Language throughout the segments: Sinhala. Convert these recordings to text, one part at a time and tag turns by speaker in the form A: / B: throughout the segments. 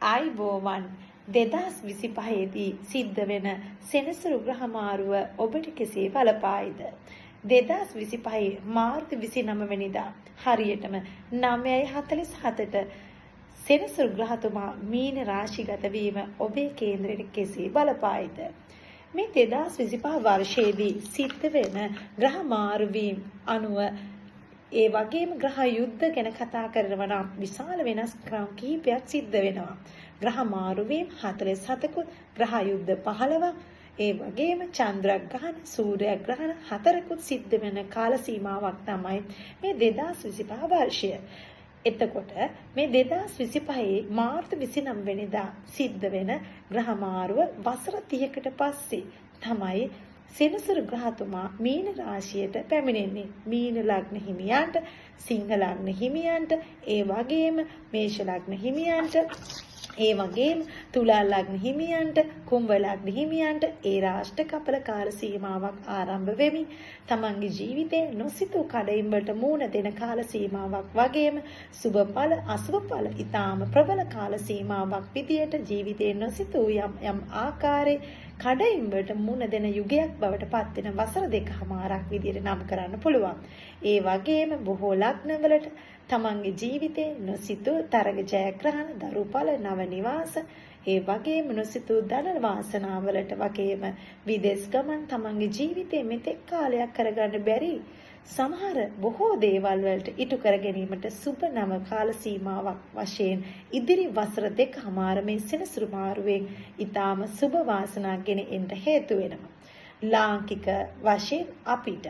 A: ආයිබෝවන් 2025 දී සිද්ධ වෙන සෙනසුරු ග්‍රහ මාරුව ඔබට කෙසේ බලපායිද? 2025 මාර්තු 29 වෙනිදා හරියටම 9:47ට සෙනසුරු ග්‍රහතුමා මීන රාශිගත වීම ඔබේ කේන්ද්‍රයට කෙසේ බලපායිද? මේ 2025 වර්ෂයේදී සිද්ධ වෙන ග්‍රහ මාරු වීම අනුව ඒ වගේම ග්‍රහ යුද්ධ ගැන කතා කරනවා නම් විශාල වෙනස්කම් කිහිපයක් සිද්ධ වෙනවා. ග්‍රහ මාරු වීම 47කුත්, ග්‍රහ යුද්ධ 15ක්, ඒ වගේම චන්ද්‍රග්‍රහණ, සූර්යග්‍රහණ 4කුත් සිද්ධ වෙන කාල සීමාවක් තමයි මේ 2025 වර්ෂය. එතකොට මේ 2025 මාර්තු 29 වෙනිදා සිද්ධ වෙන ග්‍රහ මාරුව වසර 30කට පස්සේ තමයි සෙනසුරු ග්‍රහතුමා මීන රාශියට පැමිණෙන්නේ. මීන ලග්න හිමියන්ට, සිංහ ලග්න හිමියන්ට, ඒ වගේම මේෂ ලග්න හිමියන්ට, ඒ වගේම තුලා ලග්න හිමියන්ට, කුම්භ ලග්න හිමියන්ට ඒ රාෂ්ට්‍ර කපල කාල සීමාවක් ආරම්භ වෙමින් තමන්ගේ ජීවිතේ නොසිතූ කඩයිම් වලට මුහුණ දෙන කාල සීමාවක් වගේම සුබඵල අසුබඵල ඊටාම ප්‍රබල කාල සීමාවක් විදියට ජීවිතේ නොසිතූ යම් ආකාරයේ කඩයිම් වලට මුහුණ දෙන යුගයක් බවට පත් වෙන වසර දෙකමාරක් විදියට නම් කරන්න පුළුවන්. ඒ වගේම බොහෝ ලග්නවලට තමන්ගේ ජීවිතේ නොසිතූ තරග ජයග්‍රහණ, දරුඵල, නව නිවාස, ඒ වගේම නොසිතූ ධන වාසනාවලට වගේම විදේශ ගමන් තමන්ගේ ජීවිතේ මෙතෙක් කාලයක් කරගන්න බැරි සමහර බොහෝ දේවල් වලට ඉටු කර ගැනීමට සුබ නව කාල සීමාවක් වශයෙන් ඉදිරි වසර දෙකමාර මේ සෙනසුරු මාරුවෙන් ඊටාම සුබ වාසනා ගෙන එන්න හේතු වෙනවා. ලාංකික වශයෙන් අපිට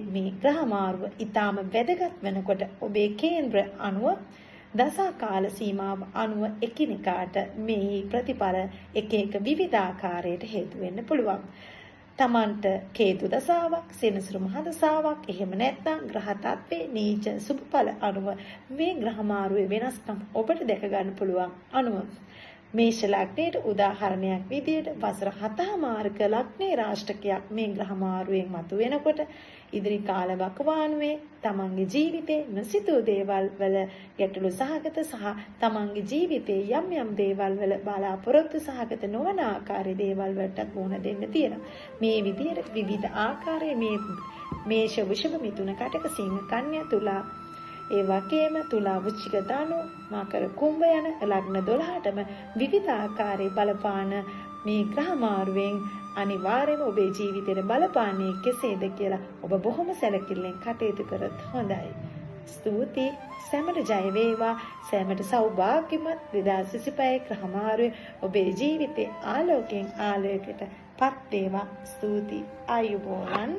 A: මේ ග්‍රහ මාරුව ඊටාම වැදගත් වෙනකොට ඔබේ කේන්ද්‍ර අනුව දසා කාල සීමාව අනුව එකිනෙකාට මේ ප්‍රතිඵල එක එක විවිධාකාරයට හේතු වෙන්න පුළුවන්. තමන්ට කේතු දසාවක්, සෙනසුරු මහ දසාවක්, එහෙම නැත්නම් ග්‍රහ තත්ත්වේ නීච සුභඵල අනුව මේ ග්‍රහ මාරුවේ වෙනස්කම් ඔබට දැක ගන්න පුළුවන්. අනුව මේෂ ලග්නයේ උදාහරණයක් විදියට වසර 7මාරක ලග්නේ රාෂ්ටකයක් මේ ග්‍රහ මාරුවෙන් මතු වෙනකොට ඉදිරි කාල වකවානුවේ තමන්ගේ ජීවිතේ නොසිතූ දේවල් වල ගැටලු සහගත සහ තමන්ගේ ජීවිතේ යම් දේවල් වල බලාපොරොත්තු සහගත නොවන ආකාරයේ දේවල් වලට මුහුණ දෙන්න තියෙනවා. මේ විදියට විවිධ ආකාරයේ මේ මේෂ වෘෂභ මිථුන කටක සිංහ කන්‍යා තුලා ඒ වගේම තුලා වෘශ්චික ධනු මකර කුම්භ යන ලග්න 12ටම විවිධ ආකාරයේ බලපාන මේ ග්‍රහ මාරුවෙන් අනිවාර්යයෙන්ම ඔබේ ජීවිතේට බලපාන්නේ කෙසේද කියලා ඔබ බොහොම සැලකිල්ලෙන් කටයුතු කරත් හොඳයි. ස්තුතියි. සෑමට ජය වේවා. සෑමට සෞභාග්‍යමත් 2025 ග්‍රහ මාරුවේ ඔබේ ජීවිතේ ආලෝකයෙන් ආලෝකයට පත් වේවා. ස්තුතියි. ආයුබෝවන්.